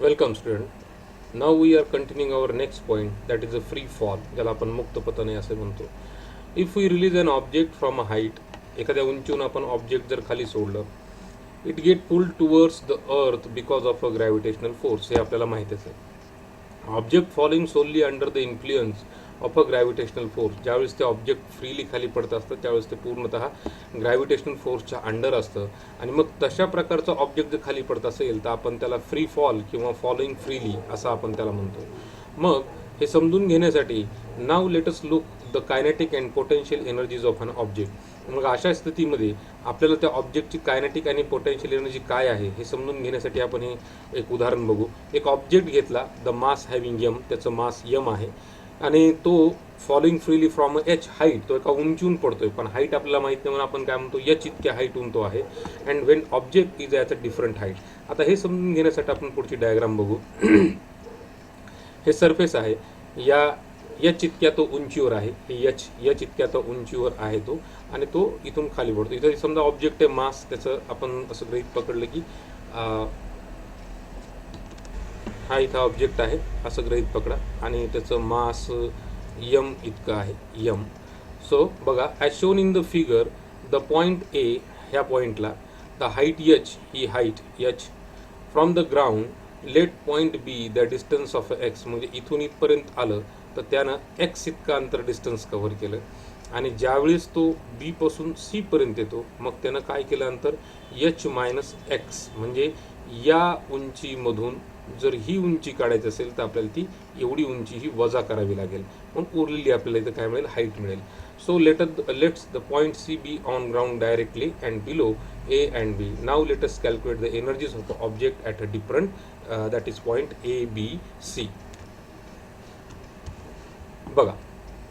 Welcome student. Now we are continuing our next point, that is a free fall, ज्याला आपण मुक्त पतने असे म्हणतो. If we release an object from a height, एखाद्या उंचीहून आपण object जर खाली सोडलं, it get pulled towards the earth because of a gravitational force. हे आपल्याला माहितीच आहे. Object falling solely under the influence of a gravitational force. ज्यावेळेस ते ऑब्जेक्ट फ्रीली खाली पडत असतं त्यावेळेस ते पूर्णतः ग्रॅव्हिटेशनल फोर्सच्या अंडर असतं. आणि मग तशा प्रकारचं ऑब्जेक्ट जर खाली पडत असेल तर आपण त्याला फ्री फॉल किंवा फॉलोइंग फ्रीली असं आपण त्याला म्हणतो. मग हे समजून घेण्यासाठी now let us look the kinetic and potential energies of an object. मग अशा स्थितीमध्ये आपल्याला त्या ऑब्जेक्टची कायनेटिक आणि पोटेन्शियल एनर्जी काय आहे हे समजून घेण्यासाठी आपण हे एक उदाहरण बघू. एक ऑब्जेक्ट घेतला, द मास हॅव्हिंग यम, त्याचं मास यम आहे आणि तो following freely from H height, तो एका उंचीहून पडतोय, पण हाईट आपल्याला माहित नाही म्हणून आपण काय म्हणतो एच इतक्या हाईटहून तो आहे. And Wien object is at a different height. आता हे समजून घेण्यासाठी आपण पुढची डायग्राम बघू. हे सरफेस आहे, या एच इतक्या तो उंचीवर आहे, एच इतक्या तो उंचीवर आहे तो, आणि तो इथून खाली पडतो. इथं समजा ऑब्जेक्ट आहे मास, त्याचं आपण असं गृहीत पकडलं की हा इथं ऑब्जेक्ट आहे असं गृहीत पकडा आणि त्याचं मास यम इतकं आहे, यम. सो बघा, as shown in the figure, the point A, ह्या पॉईंटला द हाईट एच, ही height h from the ground, let point B the distance of x. म्हणजे इथून इथपर्यंत आलं तर त्यानं एक्स इतकं अंतर डिस्टन्स कव्हर केलं. आणि ज्यावेळेस तो बी पासून सी पर्यंत येतो मग त्यानं काय केलं अंतर एच मायनस एक्स. म्हणजे या उंचीमधून जर ही उंची काढायची असेल तर आपल्याला ती एवढी उंची ही वजा करावी लागेल, मग उरलेली आपल्याला इथं काय मिळेल, हाईट मिळेल. So let's the point C B on ground directly and below A and B. Now let us calculate the energies of object at a different that is point A B C. बघा,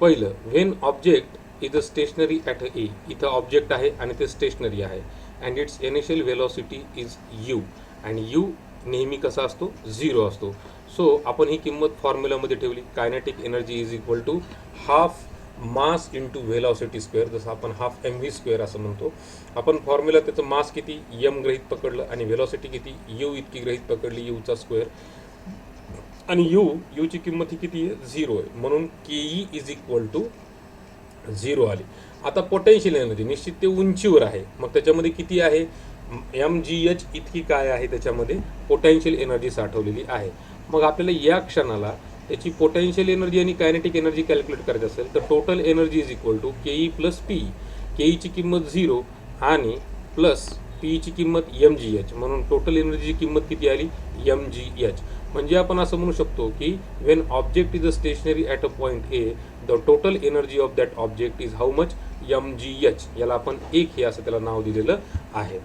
पहिलं, when object is a stationary at A. इथं object आहे आणि ते stationary आहे and its initial velocity is U. आणि U नेहमी कसा असतो, झिरो असतो. सो आपण ही किंमत फॉर्म्युलामध्ये ठेवली, kinetic energy is equal to half mass into velocity square, जसं आपण हाफ एम व्ही स्क्वेअर असं म्हणतो. आपण फॉर्म्युला त्याचं मास किती यम गृहीत पकडलं आणि व्हेलॉसिटी किती यू इतकी गृहीत पकडली, यूचा स्क्वेअर. आणि यूची किंमत ही किती आहे, झिरो आहे, म्हणून K E is equal to zero आली. आता पोटेन्शियल एनर्जी निश्चित ते उंचीवर आहे, मग त्याच्यामध्ये किती आहे, एम जी एच इतकी काय आहे, त्याच्यामध्ये पोटेन्शियल एनर्जी साठवलेली आहे. मग आपल्याला या क्षणाला त्याची पोटेन्शियल एनर्जी आणि कायनेटिक एनर्जी कॅल्क्युलेट करायची असेल तर total energy is equal to K E plus P. K ईची किंमत झिरो आणि प्लस पीची किंमत एम जी एच, म्हणून टोटल एनर्जीची किंमत किती आली, एम जी एच. म्हणजे आपण असं म्हणू शकतो की when object is a stationary at a point A, the total energy of that object is how much, M G H. याला आपण एक हे असं त्याला नाव दिलेलं आहे.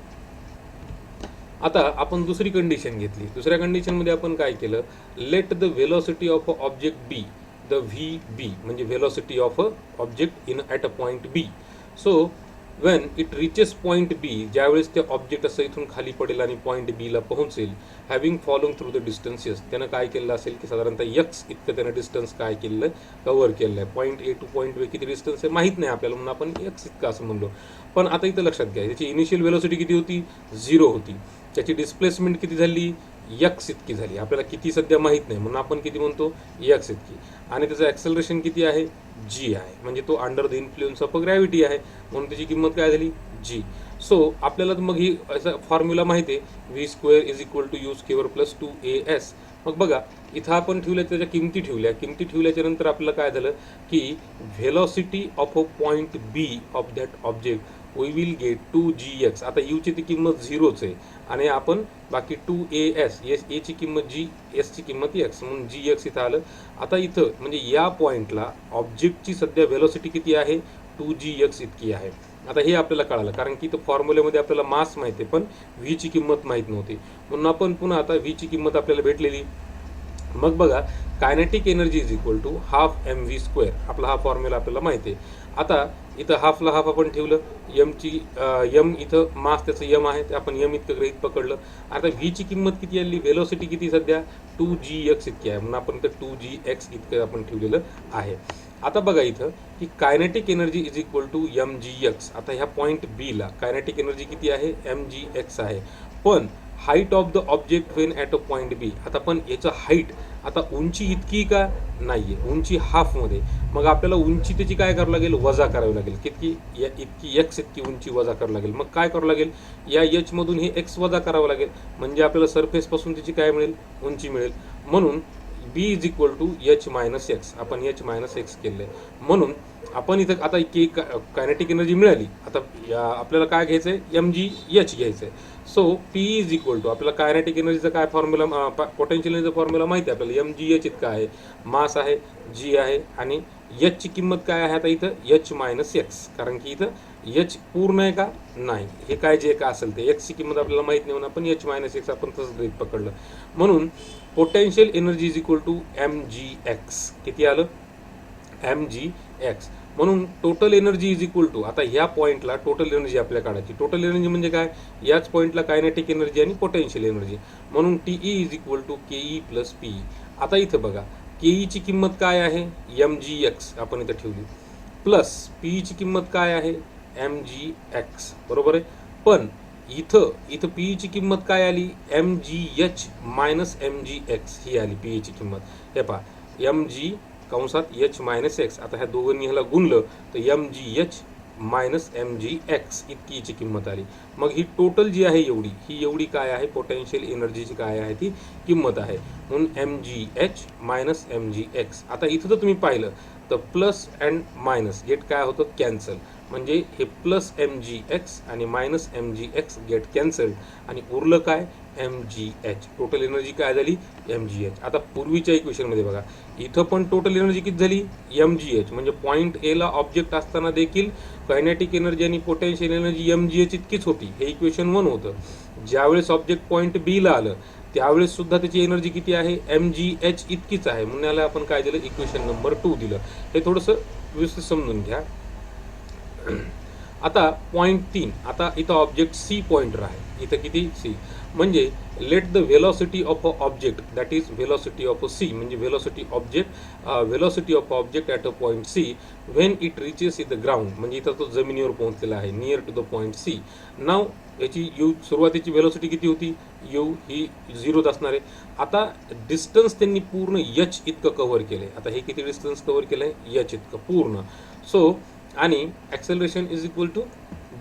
आता आपण दुसरी कंडिशन घेतली. दुसऱ्या कंडिशनमध्ये आपण काय केलं, let the velocity of a object B, the V B, म्हणजे velocity of a object in at a point B. So when it reaches point B, ज्यावेळेस ते ऑब्जेक्ट असं इथून खाली पडेल आणि पॉईंट बीला पोहोचेल, having following through the distances, त्यानं काय केलं असेल की साधारणतः एक्स इतकं त्यानं डिस्टन्स काय केलेलं, कव्हर केलेलं आहे. पॉईंट ए टू पॉईंट बी किती डिस्टन्स आहे माहीत नाही आपल्याला, म्हणून आपण एक्स इतकं असं म्हणलो. पण आता इथं लक्षात घ्या, त्याची इनिशियल व्हेलॉसिटी किती होती, झिरो होती. त्याची डिस्प्लेसमेंट किती झाली, एक्स इतकी झाली. आपल्याला किती सध्या माहीत नाही म्हणून आपण किती म्हणतो, एक्स इतकी. आणि त्याचं ॲक्सेलरेशन किती आहे, जी आहे, म्हणजे तो under the influence of a gravity आहे, म्हणून त्याची किंमत काय झाली, जी. सो आपल्याला मग ही असा फॉर्म्युला माहिती आहे, V square is equal to U square plus 2as. मग बघा, इथं आपण ठेवल्या त्याच्या किमती ठेवल्याच्या नंतर आपल्याला काय झालं की velocity of a point B of that object we will get 2gx. आता यूची ती किंमत झिरोच आहे आणि आपण बाकी 2as, एची किंमत जी, एसची किंमत एक्स, म्हणून gx इथं आलं. आता इथं म्हणजे या पॉईंटला ऑब्जेक्टची सध्या व्हेलॉसिटी किती आहे, 2gx इतकी आहे. आता हे आपल्याला कळालं कारण की इथं फॉर्म्युलेमध्ये आपल्याला मास माहिती आहे पण व्हीची किंमत माहीत नव्हती, म्हणून आपण पुन्हा आता व्हीची किंमत आपल्याला भेटलेली. मग बघा, kinetic energy is equal to half M V square, आपला हा फॉर्म्युला आपल्याला माहिती आहे. आता इथं हाफला हाफ आपण ठेवलं, यमची यम इथं मास त्याचं यम आहे ते आपण यम इतकं गृहीत पकडलं. आता व्हीची किंमत किती आली, व्हेलॉसिटी किती सध्या 2gx इतकी आहे, म्हणून आपण इथं 2gx इतकं आपण ठेवलेलं आहे. आता बघा इथं की kinetic energy is equal to M G X. आता ह्या पॉईंट बीला कायनेटिक एनर्जी किती आहे, एम जी एक्स आहे. पण height of the object when at a point B. आता पण याचं हाईट आता उंची इतकी का नाही आहे, उंची हाफमध्ये. मग आपल्याला उंची त्याची काय करावं लागेल, वजा करावी लागेल. कितकी, या इतकी एक्स इतकी उंची वजा करावं लागेल. मग काय करावं लागेल, या एचमधून हे एक्स वजा करावं लागेल, म्हणजे आपल्याला सरफेसपासून त्याची काय मिळेल, उंची मिळेल. म्हणून B is equal to H minus X. आपण एच मायनस एक्स केलं आहे. म्हणून आपण इथं आता कायनेटिक एनर्जी मिळाली. आता आपल्याला काय घ्यायचं आहे, एम जी एच घ्यायचं आहे. So P is equal to, आपल्याला कायनेटिक एनर्जीचा काय फॉर्म्युला, पोटेन्शियल एनर्जीचा फॉर्म्युला माहिती आहे आपल्याला. एम जी एच इतका आहे, मास आहे, जी आहे, आणि एचची किंमत काय आहे आता इथं, एच मायनस एक्स. कारण की इथं एच पूर्ण आहे का नाही, हे काय जे का असेल ते एक्सची किंमत आपल्याला माहीत नाही, म्हणून आपण एच मायनस एक्स आपण तसंच गृहीत पकडलं. म्हणून potential energy is equal to M G X. किती आलं, एम जी एक्स. म्हणून total energy is equal to, आता ह्या पॉईंटला टोटल एनर्जी आपल्या काढायची. टोटल एनर्जी म्हणजे काय, याच पॉईंटला कायनेटिक एनर्जी आणि पोटेन्शियल एनर्जी. म्हणून T E is equal to K E plus P. आता इथं बघा, के ईची किंमत काय आहे, एम जी एक्स आपण इथं ठेवली, प्लस पी ची किंमत काय आहे, एम जी एक्स, बरोबर आहे. पण इथं पी ची किंमत काय आली, M G H minus M G X ही आली पी ची किंमत. हे पहा, एम जी कंसात एच मायनस एक्स. आता ह्या दोघांनी ह्याला गुणलं तर M G H minus M G X इतकी याची किंमत आली. मग ही टोटल जी आहे एवढी, ही एवढी काय आहे, पोटेन्शियल एनर्जीची काय आहे ती किंमत आहे. म्हणून M G H minus M G X. आता इथं जर तुम्ही पाहिलं तर प्लस अँड मायनस गेट काय होतं, कॅन्सल. म्हणजे हे प्लस एम जी एक्स आणि minus M G X get cancel, आणि उरलं काय, M G H. Total energy काय झाली, एम जी एच. आता पूर्वीच्या इक्वेशनमध्ये बघा, इथं पण टोटल एनर्जी किती झाली, एम जी एच. म्हणजे पॉईंट एला ऑब्जेक्ट असताना देखील कायनेटिक एनर्जी आणि potential energy M G H इतकीच होती. हे इक्वेशन 1 होतं. ज्यावेळेस ऑब्जेक्ट पॉईंट बीला आलं त्यावेळेस सुद्धा त्याची एनर्जी किती आहे, एम जी एच इतकीच आहे. म्हणून याला आपण काय दिलं, इक्वेशन नंबर 2 दिलं. हे थोडंसं व्यवस्थित समजून घ्या. आता पॉईंट 3, आता इथं ऑब्जेक्ट सी पॉइंटर आहे. इथं किती, सी. म्हणजे let the velocity of a object, that is velocity of a C, म्हणजे velocity of object at a point C when it reaches in the ground. म्हणजे इथं तो जमिनीवर पोहोचलेला आहे, near to the point C. Now याची U सुरुवातीची velocity किती होती, यू ही 0च असणार आहे. आता डिस्टन्स त्यांनी पूर्ण एच इतकं कव्हर केलं आहे. आता हे किती डिस्टन्स कव्हर केलं आहे, एच इतकं पूर्ण. सो आणि ॲक्सेलरेशन इज इक्वल टू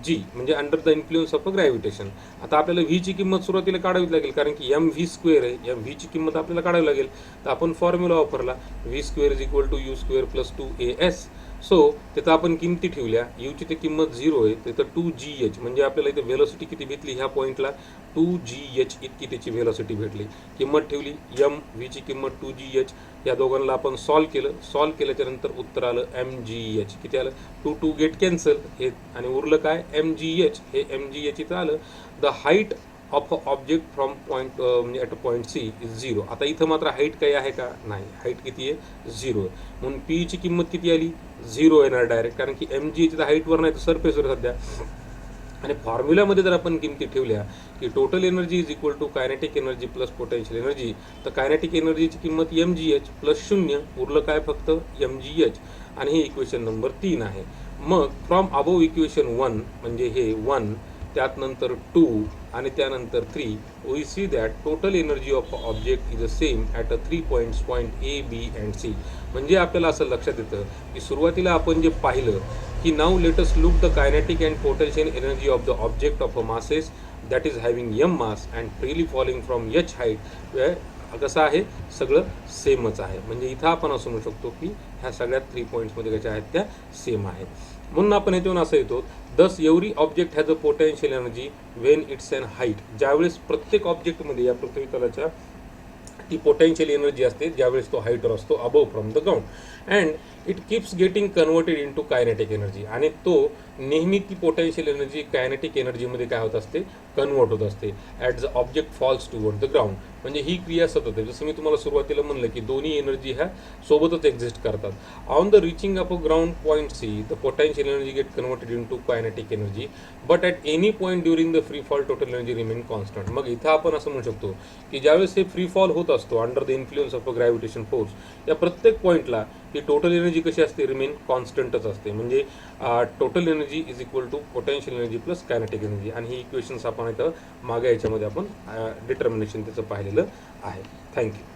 जी, म्हणजे under the influence of a gravitation. आता आपल्याला व्हीची किंमत सुरुवातीला काढावी लागेल, कारण की एम व्ही स्क्वेअर आहे. या व्हीची किंमत आपल्याला काढावी लागेल. तर आपण फॉर्म्युला वापरला, V square is equal to U square plus 2as. So तिथं आपण किमती ठेवल्या, यूची ते किंमत 0 आहे, तिथं 2gh. म्हणजे आपल्याला इथं व्हेलॉसिटी किती भेटली, ह्या पॉईंटला 2gh इतकी त्याची व्हेलॉसिटी भेटली. किंमत ठेवली एम, व्हीची किंमत 2gh. या दोघांना आपण सॉल्व केल्याच्या नंतर उत्तर आलं एम जी एच. किती आलं, 2 गेट कॅन्सल हे, आणि उरलं काय, एम जी एच. हे एम जी एच इथं आलं. The height of a object from point, म्हणजे at a point C is 0. आता इथं मात्र हाईट काही आहे का, नाही. हाईट किती आहे, 0 आहे. म्हणून पीची किंमत किती आली, 0 येणार डायरेक्ट, कारण की एम जी एच हाईटवर नाही तर सरफेसवर सध्या. आणि फॉर्म्युल्यामध्ये जर आपण किमती ठेवल्या की total energy is equal to kinetic energy plus potential energy, तर कायनेटिक एनर्जीची किंमत एम जी एच प्लस 0, उरलं काय फक्त एम जी एच. आणि हे इक्वेशन नंबर 3 आहे. मग फ्रॉम अबोव इक्वेशन 1, म्हणजे हे 1, त्यात नंतर 2 आणि त्यानंतर 3, we see that total energy of object is the same at a 3 points, point A, B and C. म्हणजे आपल्याला असं लक्षात येतं की सुरुवातीला आपण जे पाहिलं की now let us look the kinetic and potential energy of the object of a masses that is having M mass and freely falling from H height. कसं आहे, सगळं सेमच आहे. म्हणजे इथं आपण असं म्हणू शकतो की ह्या सगळ्या 3 पॉईंट्समध्ये कशा आहेत, त्या सेम आहेत. म्हणून आपण यातून असं येतो, thus every object has a potential energy when it's on height. ज्यावेळेस प्रत्येक ऑब्जेक्टमध्ये या पृथ्वी तलाच्या ती पोटेन्शियल एनर्जी असते ज्यावेळेस तो हाईटवर असतो, above from the ground, and it keeps getting converted into kinetic energy. आणि तो नेहमी ती पोटेन्शियल एनर्जी कायनेटिक एनर्जीमध्ये काय होत असते, कन्वर्ट होत असते at the object falls toward the ground. म्हणजे ही क्रिया सतत आहे. जसं मी तुम्हाला सुरुवातीला म्हणलं की दोन्ही एनर्जी ह्या सोबतच एक्झिस्ट करतात. On the reaching up a ground point C the potential energy get converted into kinetic energy, but at any point during the free fall total energy remain constant. मग इथं आपण असं म्हणू शकतो की ज्यावेळेस हे फ्री फॉल होत असतो under the influence of a gravitation force, या प्रत्येक पॉईंटला ही टोटल एनर्जी कशी असते, रिमेन कॉन्स्टंटच असते. म्हणजे total energy is equal to potential energy plus kinetic energy. आणि ही इक्वेशन्स आपण त्याप्रमाणे तर मागे याच्यामध्ये आपण डिटर्मिनेशन त्याचं पाहिलेलं आहे. थँक्यू.